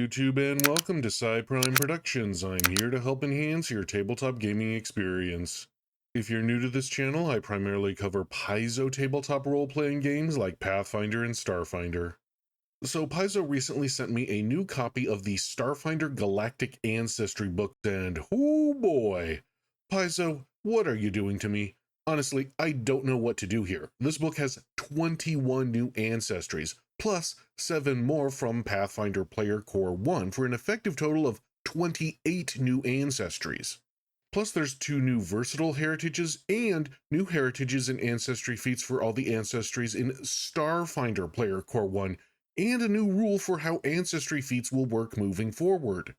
YouTube, and welcome to Prime Productions. I'm here to help enhance your tabletop gaming experience. If you're new to this channel, I primarily cover Paizo tabletop role-playing games like Pathfinder and Starfinder. So Paizo recently sent me a new copy of the Starfinder Galactic Ancestry book, and oh boy! Paizo, what are you doing to me? Honestly, I don't know what to do here. This book has 21 new ancestries, plus 7 more from Pathfinder Player Core 1 for an effective total of 28 new ancestries. Plus there's 2 new versatile heritages and new heritages and ancestry feats for all the ancestries in Starfinder Player Core 1, and a new rule for how ancestry feats will work moving forward.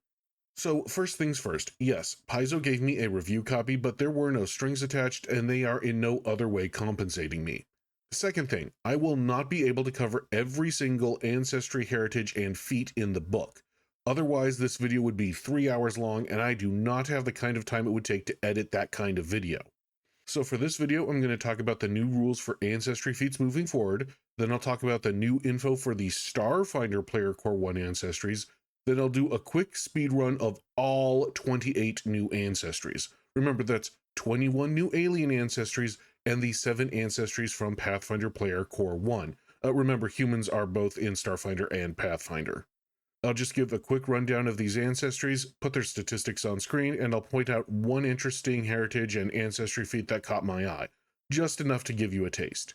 So first things first, yes, Paizo gave me a review copy, but there were no strings attached and they are in no other way compensating me. Second thing, I will not be able to cover every single ancestry, heritage, and feat in the book. Otherwise, this video would be 3 hours long, and I do not have the kind of time it would take to edit that kind of video. So for this video, I'm going to talk about the new rules for ancestry feats moving forward. Then I'll talk about the new info for the Starfinder Player Core 1 ancestries. Then I'll do a quick speed run of all 28 new ancestries. Remember, that's 21 new alien ancestries and the 7 ancestries from Pathfinder Player Core 1. Remember, humans are both in Starfinder and Pathfinder. I'll just give a quick rundown of these ancestries, put their statistics on screen, and I'll point out one interesting heritage and ancestry feat that caught my eye, just enough to give you a taste.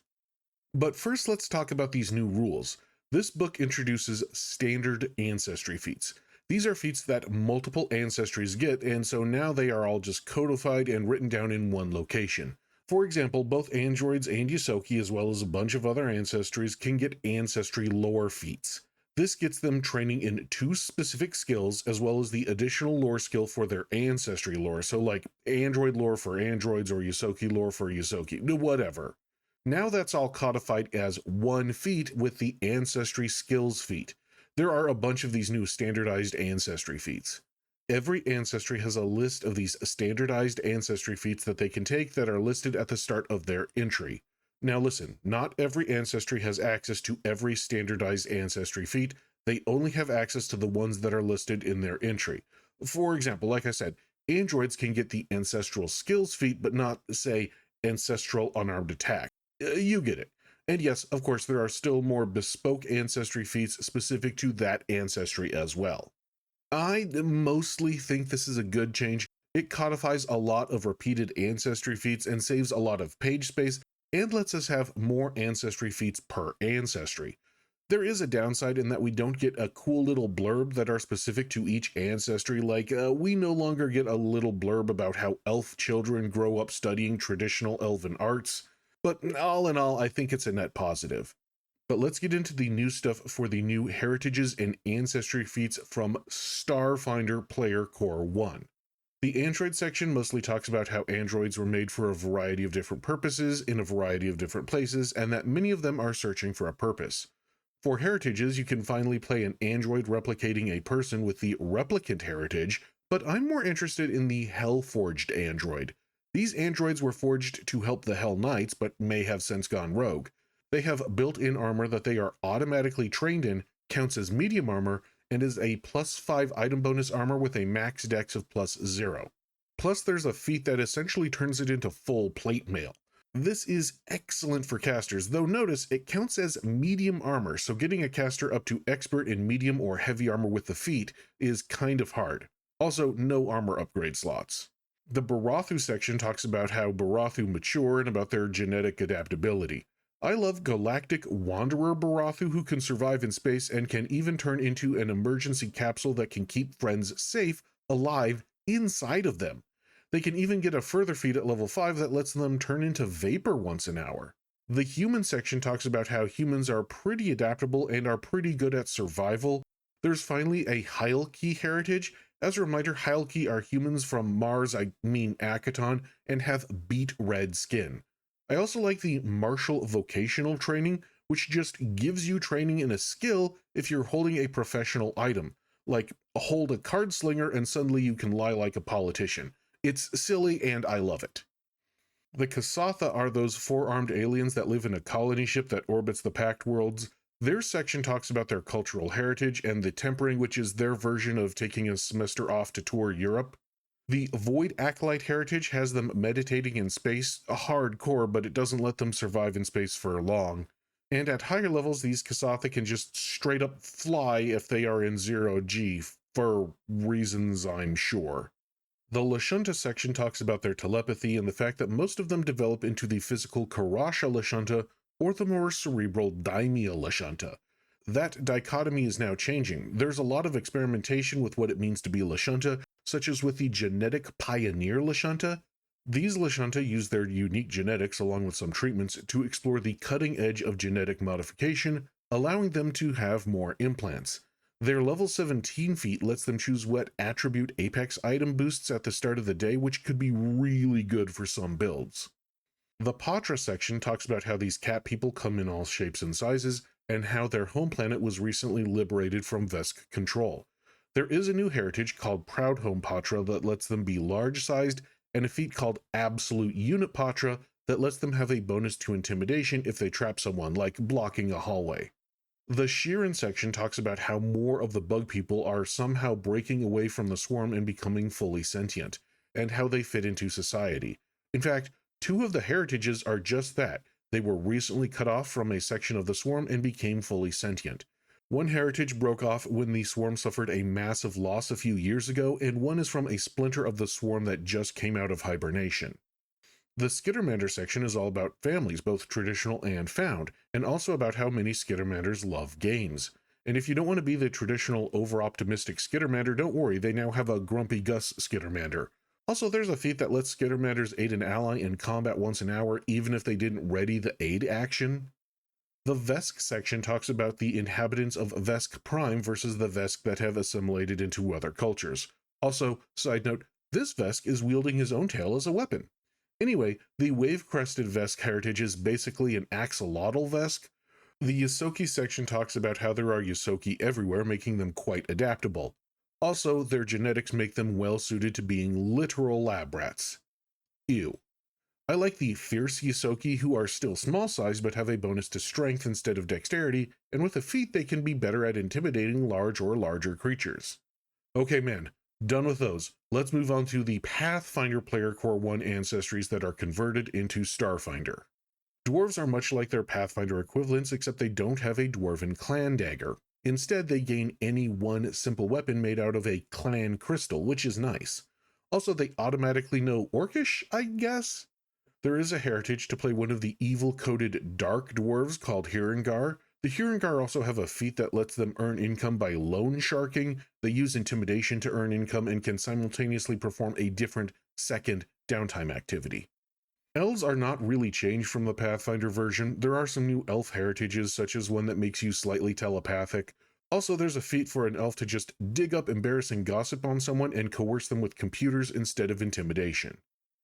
But first, let's talk about these new rules. This book introduces standard ancestry feats. These are feats that multiple ancestries get, and so now they are all just codified and written down in one location. For example, both androids and Ysoki, as well as a bunch of other ancestries, can get ancestry lore feats. This gets them training in 2 specific skills, as well as the additional lore skill for their ancestry lore, so like android lore for androids or Ysoki lore for Ysoki, whatever. Now that's all codified as one feat with the ancestry skills feat. There are a bunch of these new standardized ancestry feats. Every ancestry has a list of these standardized ancestry feats that they can take that are listed at the start of their entry. Now listen, not every ancestry has access to every standardized ancestry feat. They only have access to the ones that are listed in their entry. For example, like I said, androids can get the ancestral skills feat, but not, say, ancestral unarmed attack. You get it. And yes, of course, there are still more bespoke ancestry feats specific to that ancestry as well. I mostly think this is a good change. It codifies a lot of repeated ancestry feats and saves a lot of page space, and lets us have more ancestry feats per ancestry. There is a downside in that we don't get a cool little blurb that are specific to each ancestry, like we no longer get a little blurb about how elf children grow up studying traditional elven arts, but all in all, I think it's a net positive. But let's get into the new stuff for the new heritages and ancestry feats from Starfinder Player Core 1. The Android section mostly talks about how androids were made for a variety of different purposes in a variety of different places, and that many of them are searching for a purpose. For heritages, you can finally play an android replicating a person with the replicant heritage, but I'm more interested in the Hell-forged android. These androids were forged to help the Hell Knights, but may have since gone rogue. They have built-in armor that they are automatically trained in, counts as medium armor, and is a +5 item bonus armor with a max dex of +0. Plus there's a feat that essentially turns it into full plate mail. This is excellent for casters, though notice it counts as medium armor, so getting a caster up to expert in medium or heavy armor with the feat is kind of hard. Also, no armor upgrade slots. The Barathu section talks about how Barathu mature and about their genetic adaptability. I love Galactic Wanderer Barathu who can survive in space and can even turn into an emergency capsule that can keep friends safe, alive, inside of them. They can even get a further feat at level 5 that lets them turn into vapor once an hour. The human section talks about how humans are pretty adaptable and are pretty good at survival. There's finally a Hylki heritage. As a reminder, Hylki are humans from Mars, Akaton, and have beet red skin. I also like the martial vocational training, which just gives you training in a skill if you're holding a professional item, like hold a card slinger and suddenly you can lie like a politician. It's silly and I love it. The Kasatha are those 4-armed aliens that live in a colony ship that orbits the Pact Worlds. Their section talks about their cultural heritage and the tempering, which is their version of taking a semester off to tour Europe. The Void Acolyte heritage has them meditating in space, hardcore, but it doesn't let them survive in space for long. And at higher levels, these Kasatha can just straight up fly if they are in 0G, for reasons I'm sure. The Lashunta section talks about their telepathy and the fact that most of them develop into the physical Karasha Lashunta or the more cerebral Daimya Lashunta. That dichotomy is now changing. There's a lot of experimentation with what it means to be Lashunta, such as with the genetic Pioneer Lashunta. These Lashunta use their unique genetics along with some treatments to explore the cutting edge of genetic modification, allowing them to have more implants. Their level 17 feat lets them choose what attribute Apex item boosts at the start of the day, which could be really good for some builds. The Patra section talks about how these cat people come in all shapes and sizes, and how their home planet was recently liberated from Vesk control. There is a new heritage called Proud Home Patra that lets them be large-sized, and a feat called Absolute Unit Patra that lets them have a bonus to intimidation if they trap someone, like blocking a hallway. The Sheeran section talks about how more of the bug people are somehow breaking away from the swarm and becoming fully sentient, and how they fit into society. In fact, two of the heritages are just that. They were recently cut off from a section of the swarm and became fully sentient. One heritage broke off when the swarm suffered a massive loss a few years ago, and one is from a splinter of the swarm that just came out of hibernation. The Skittermander section is all about families, both traditional and found, and also about how many Skittermanders love games. And if you don't want to be the traditional over-optimistic Skittermander, don't worry, they now have a Grumpy Gus Skittermander. Also, there's a feat that lets Skittermanders aid an ally in combat once an hour, even if they didn't ready the aid action. The Vesk section talks about the inhabitants of Vesk Prime versus the Vesk that have assimilated into other cultures. Also, side note, this Vesk is wielding his own tail as a weapon. Anyway, the wave-crested Vesk heritage is basically an axolotl Vesk. The Yosoki section talks about how there are Yosoki everywhere, making them quite adaptable. Also, their genetics make them well-suited to being literal lab rats. Ew. I like the fierce Yosoki who are still small-sized but have a bonus to strength instead of dexterity, and with a feat they can be better at intimidating large or larger creatures. Okay man, done with those. Let's move on to the Pathfinder Player Core 1 ancestries that are converted into Starfinder. Dwarves are much like their Pathfinder equivalents, except they don't have a dwarven clan dagger. Instead, they gain any one simple weapon made out of a clan crystal, which is nice. Also, they automatically know Orcish, I guess? There is a heritage to play one of the evil-coded dark dwarves called Hirangar. The Hirangar also have a feat that lets them earn income by loan sharking. They use intimidation to earn income and can simultaneously perform a different second downtime activity. Elves are not really changed from the Pathfinder version. There are some new elf heritages, such as one that makes you slightly telepathic. Also, there's a feat for an elf to just dig up embarrassing gossip on someone and coerce them with computers instead of intimidation.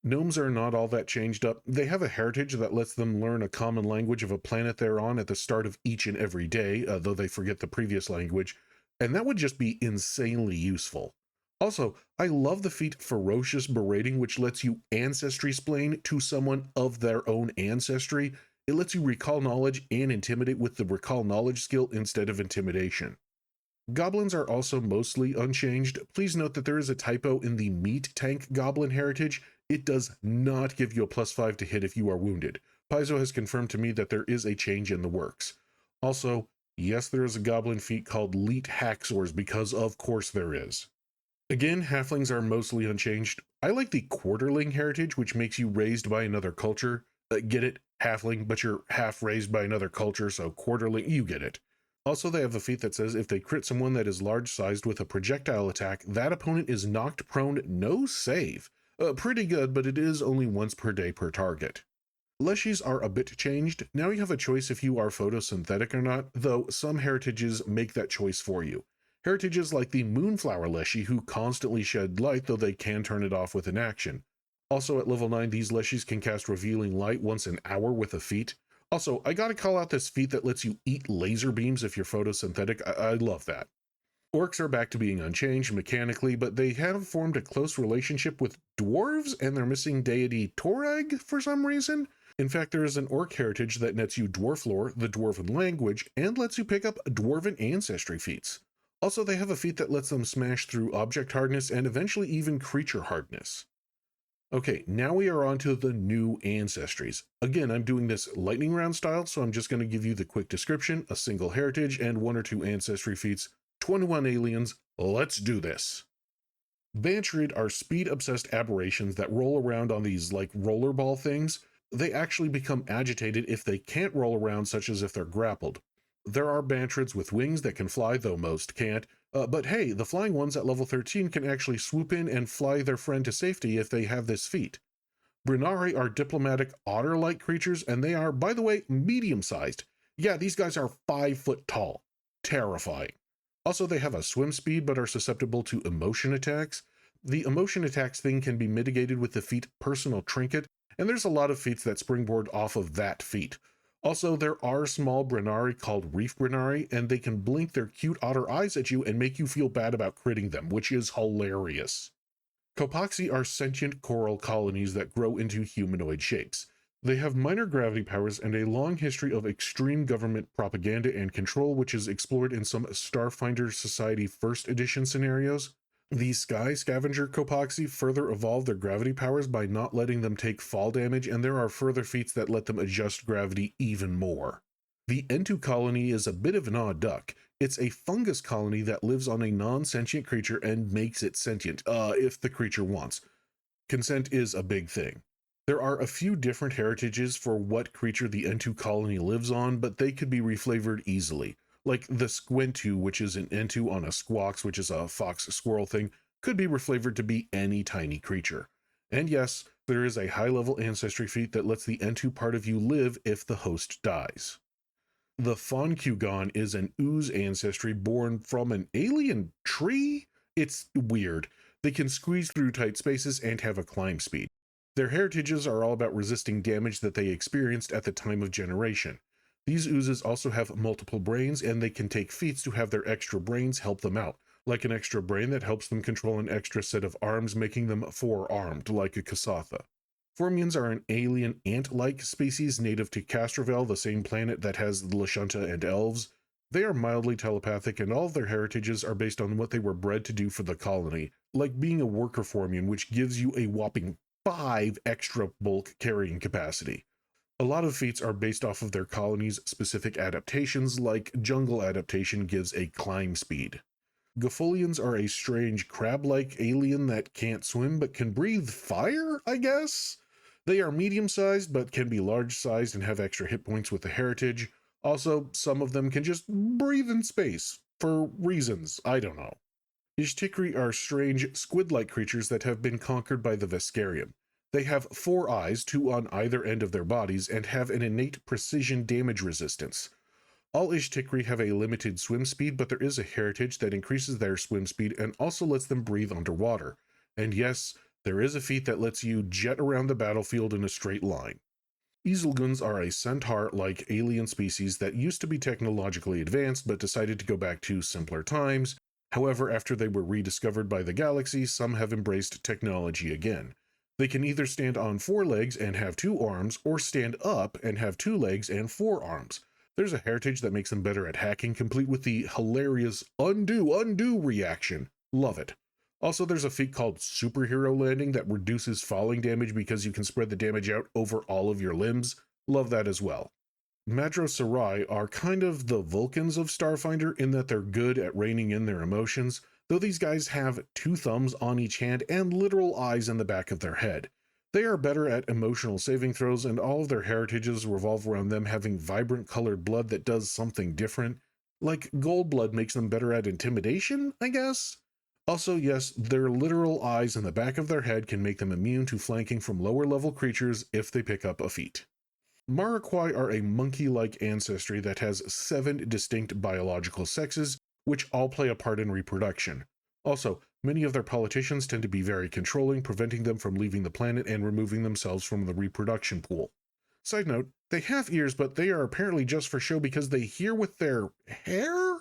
Gnomes are not all that changed up. They have a heritage that lets them learn a common language of a planet they're on at the start of each and every day, though they forget the previous language, and that would just be insanely useful. Also, I love the feat Ferocious Berating, which lets you ancestry-splain to someone of their own ancestry. It lets you recall knowledge and intimidate with the recall knowledge skill instead of intimidation. Goblins are also mostly unchanged. Please note that there is a typo in the Meat Tank Goblin heritage. It does not give you a +5 to hit if you are wounded. Paizo has confirmed to me that there is a change in the works. Also, yes, there is a goblin feat called Leet Hacksaws, because of course there is. Again, halflings are mostly unchanged. I like the Quarterling heritage, which makes you raised by another culture. Get it? Halfling, but you're half raised by another culture, so Quarterling, you get it. Also, they have a feat that says if they crit someone that is large-sized with a projectile attack, that opponent is knocked prone, no save. Pretty good, but it is only once per day per target. Leshies are a bit changed. Now you have a choice if you are photosynthetic or not, though some heritages make that choice for you. Heritages like the Moonflower Leshy, who constantly shed light, though they can turn it off with an action. Also at level 9, these Leshies can cast Revealing Light once an hour with a feat. Also, I gotta call out this feat that lets you eat laser beams if you're photosynthetic. I love that. Orcs are back to being unchanged mechanically, but they have formed a close relationship with dwarves and their missing deity Torag for some reason. In fact, there is an orc heritage that nets you dwarf lore, the dwarven language, and lets you pick up dwarven ancestry feats. Also, they have a feat that lets them smash through object hardness and eventually even creature hardness. Okay, now we are on to the new ancestries. Again, I'm doing this lightning round style, so I'm just going to give you the quick description, a single heritage, and 1 or 2 ancestry feats, 21 aliens. Let's do this. Banchrid are speed-obsessed aberrations that roll around on these, like, rollerball things. They actually become agitated if they can't roll around, such as if they're grappled. There are Banchrids with wings that can fly, though most can't. But hey, the flying ones at level 13 can actually swoop in and fly their friend to safety if they have this feat. Brinarii are diplomatic otter-like creatures, and they are, by the way, medium-sized. Yeah, these guys are 5 foot tall. Terrifying. Also, they have a swim speed, but are susceptible to emotion attacks. The emotion attacks thing can be mitigated with the feat Personal Trinket, and there's a lot of feats that springboard off of that feat. Also, there are small Brinarii called Reef Brinarii, and they can blink their cute otter eyes at you and make you feel bad about critting them, which is hilarious. Kopaxi are sentient coral colonies that grow into humanoid shapes. They have minor gravity powers and a long history of extreme government propaganda and control, which is explored in some Starfinder Society First Edition scenarios. The Sky Scavenger Kopaxi further evolve their gravity powers by not letting them take fall damage, and there are further feats that let them adjust gravity even more. The Entu colony is a bit of an odd duck. It's a fungus colony that lives on a non-sentient creature and makes it sentient, if the creature wants. Consent is a big thing. There are a few different heritages for what creature the Entu colony lives on, but they could be reflavored easily. Like the Squentu, which is an Entu on a Squawks, which is a fox squirrel thing, could be reflavored to be any tiny creature. And yes, there is a high-level ancestry feat that lets the Entu part of you live if the host dies. The Fonkugon is an ooze ancestry born from an alien tree? It's weird. They can squeeze through tight spaces and have a climb speed. Their heritages are all about resisting damage that they experienced at the time of generation. These oozes also have multiple brains, and they can take feats to have their extra brains help them out, like an extra brain that helps them control an extra set of arms, making them four-armed, like a Kasatha. Formians are an alien ant-like species native to Castrovel, the same planet that has the Lashunta and elves. They are mildly telepathic, and all of their heritages are based on what they were bred to do for the colony, like being a worker Formian, which gives you a whopping 5 extra bulk carrying capacity. A lot of feats are based off of their colony's specific adaptations, like jungle adaptation gives a climb speed. Gaffolians are a strange crab-like alien that can't swim but can breathe fire, I guess? They are medium-sized but can be large-sized and have extra hit points with the heritage. Also, some of them can just breathe in space, for reasons, I don't know. Ishtikri are strange squid-like creatures that have been conquered by the Veskarium. They have 4 eyes, 2 on either end of their bodies, and have an innate precision damage resistance. All Ishtikri have a limited swim speed, but there is a heritage that increases their swim speed and also lets them breathe underwater. And yes, there is a feat that lets you jet around the battlefield in a straight line. Ezelguns are a centaur-like alien species that used to be technologically advanced but decided to go back to simpler times. However, after they were rediscovered by the galaxy, some have embraced technology again. They can either stand on 4 legs and have 2 arms, or stand up and have 2 legs and 4 arms. There's a heritage that makes them better at hacking, complete with the hilarious undo reaction. Love it. Also, there's a feat called Superhero Landing that reduces falling damage because you can spread the damage out over all of your limbs. Love that as well. Madrosarai are kind of the Vulcans of Starfinder in that they're good at reining in their emotions, though these guys have 2 thumbs on each hand and literal eyes in the back of their head. They are better at emotional saving throws, and all of their heritages revolve around them having vibrant colored blood that does something different. Like gold blood makes them better at intimidation, I guess? Also, yes, their literal eyes in the back of their head can make them immune to flanking from lower level creatures if they pick up a feat. Maraquai are a monkey-like ancestry that has 7 distinct biological sexes, which all play a part in reproduction. Also, many of their politicians tend to be very controlling, preventing them from leaving the planet and removing themselves from the reproduction pool. Side note, they have ears, but they are apparently just for show because they hear with their hair?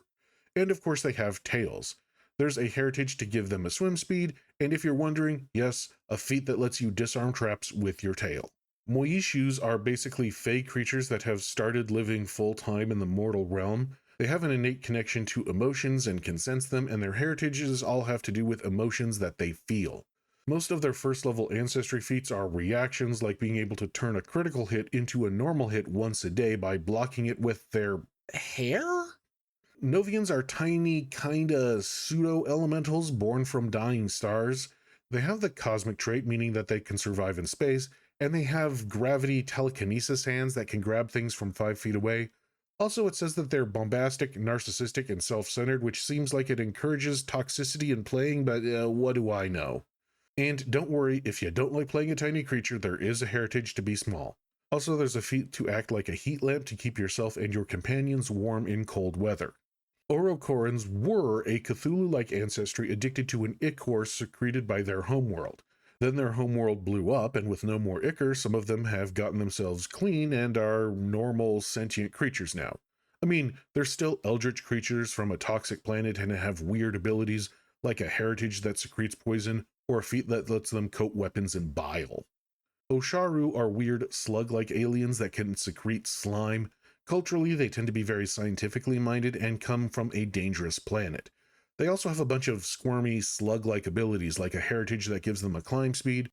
And of course they have tails. There's a heritage to give them a swim speed, and if you're wondering, yes, a feat that lets you disarm traps with your tail. Moishus are basically fey creatures that have started living full-time in the mortal realm. They have an innate connection to emotions and can sense them, and their heritages all have to do with emotions that they feel. Most of their first level ancestry feats are reactions, like being able to turn a critical hit into a normal hit once a day by blocking it with their hair? Novians are tiny, kinda pseudo-elementals born from dying stars. They have the cosmic trait, meaning that they can survive in space, and they have gravity telekinesis hands that can grab things from 5 feet away. Also, it says that they're bombastic, narcissistic, and self-centered, which seems like it encourages toxicity in playing, but what do I know? And don't worry, if you don't like playing a tiny creature, there is a heritage to be small. Also, there's a feat to act like a heat lamp to keep yourself and your companions warm in cold weather. Orokorans were a Cthulhu-like ancestry addicted to an ichor secreted by their homeworld. Then their homeworld blew up, and with no more ichor, some of them have gotten themselves clean and are normal sentient creatures now. I mean, they're still eldritch creatures from a toxic planet and have weird abilities, like a heritage that secretes poison, or a feat that lets them coat weapons in bile. Osharu are weird slug-like aliens that can secrete slime. Culturally, they tend to be very scientifically minded and come from a dangerous planet. They also have a bunch of squirmy, slug-like abilities, like a heritage that gives them a climb speed,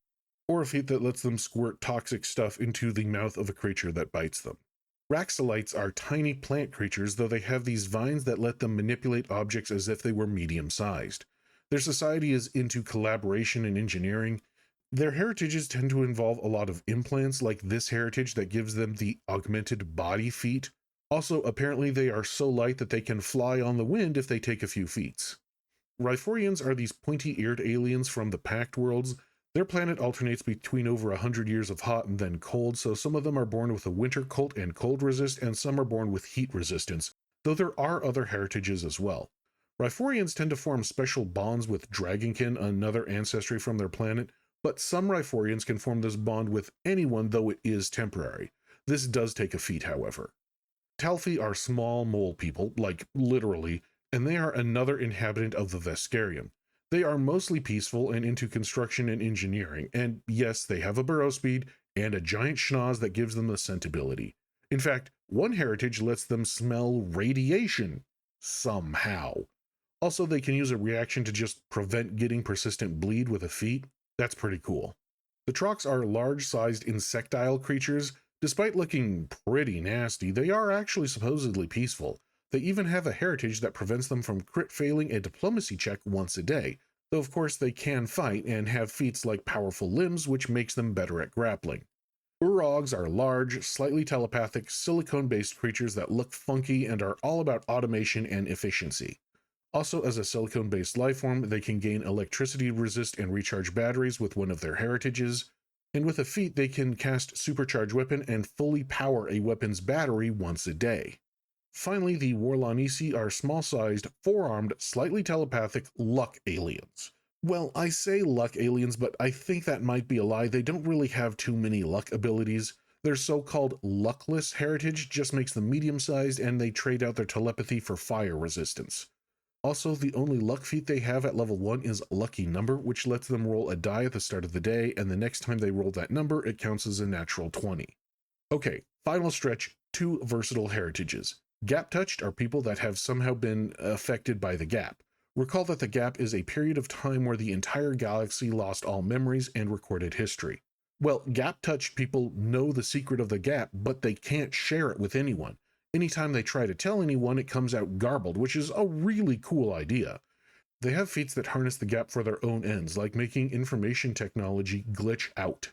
or a feat that lets them squirt toxic stuff into the mouth of a creature that bites them. Raxalites are tiny plant creatures, though they have these vines that let them manipulate objects as if they were medium-sized. Their society is into collaboration and engineering. Their heritages tend to involve a lot of implants, like this heritage that gives them the augmented body feat. Also, apparently they are so light that they can fly on the wind if they take a few feats. Rhyphorians are these pointy-eared aliens from the Pact Worlds. Their planet alternates between over 100 years of hot and then cold, so some of them are born with a winter cult and cold resist, and some are born with heat resistance, though there are other heritages as well. Rhyphorians tend to form special bonds with Dragonkin, another ancestry from their planet, but some Rhyphorians can form this bond with anyone, though it is temporary. This does take a feat, however. Talfi are small mole people, like literally, and they are another inhabitant of the Veskarium. They are mostly peaceful and into construction and engineering, and yes, they have a burrow speed and a giant schnoz that gives them the scent ability. In fact, one heritage lets them smell radiation. Somehow. Also, they can use a reaction to just prevent getting persistent bleed with a feat. That's pretty cool. The Trox are large-sized insectile creatures. Despite looking pretty nasty, they are actually supposedly peaceful. They even have a heritage that prevents them from crit failing a diplomacy check once a day, though of course they can fight and have feats like powerful limbs, which makes them better at grappling. Urogs are large, slightly telepathic, silicone-based creatures that look funky and are all about automation and efficiency. Also, as a silicone-based lifeform, they can gain electricity resist and recharge batteries with one of their heritages, and with a feat they can cast Supercharge Weapon and fully power a weapon's battery once a day. Finally, the Warlanisi are small-sized, four-armed, slightly telepathic luck aliens. Well, I say luck aliens, but I think that might be a lie. They don't really have too many luck abilities. Their so-called luckless heritage just makes them medium-sized, and they trade out their telepathy for fire resistance. Also, the only luck feat they have at level 1 is Lucky Number, which lets them roll a die at the start of the day, and the next time they roll that number, it counts as a natural 20. Okay, final stretch, 2 versatile heritages. Gap-touched are people that have somehow been affected by the gap. Recall that the gap is a period of time where the entire galaxy lost all memories and recorded history. Well, gap-touched people know the secret of the gap, but they can't share it with anyone. Anytime they try to tell anyone, it comes out garbled, which is a really cool idea. They have feats that harness the gap for their own ends, like making information technology glitch out.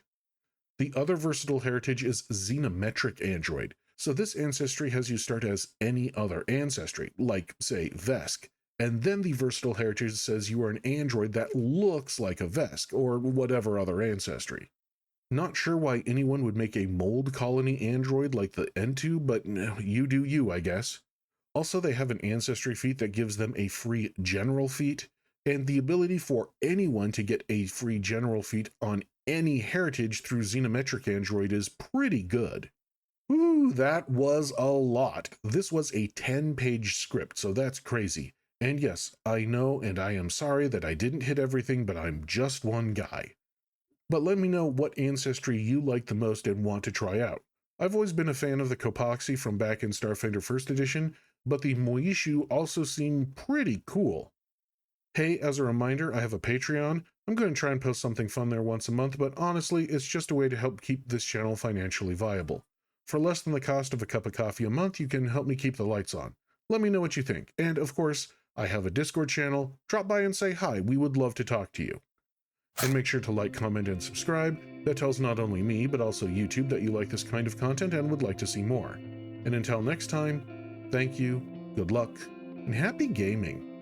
The other versatile heritage is Xenometric Android, so this ancestry has you start as any other ancestry, like, say, Vesk, and then the versatile heritage says you are an android that looks like a Vesk, or whatever other ancestry. Not sure why anyone would make a mold colony android like the N2, but you do you, I guess. Also, they have an ancestry feat that gives them a free general feat, and the ability for anyone to get a free general feat on any heritage through Xenometric Android is pretty good. Ooh, that was a lot. This was a 10-page script, so that's crazy. And yes, I know and I am sorry that I didn't hit everything, but I'm just one guy. But let me know what ancestry you like the most and want to try out. I've always been a fan of the Kopaxi from back in Starfinder 1st Edition, but the Moishu also seem pretty cool. Hey, as a reminder, I have a Patreon. I'm going to try and post something fun there once a month, but honestly, it's just a way to help keep this channel financially viable. For less than the cost of a cup of coffee a month, you can help me keep the lights on. Let me know what you think. And of course, I have a Discord channel. Drop by and say hi. We would love to talk to you. And make sure to like, comment, and subscribe. That tells not only me, but also YouTube that you like this kind of content and would like to see more. And until next time, thank you, good luck, and happy gaming.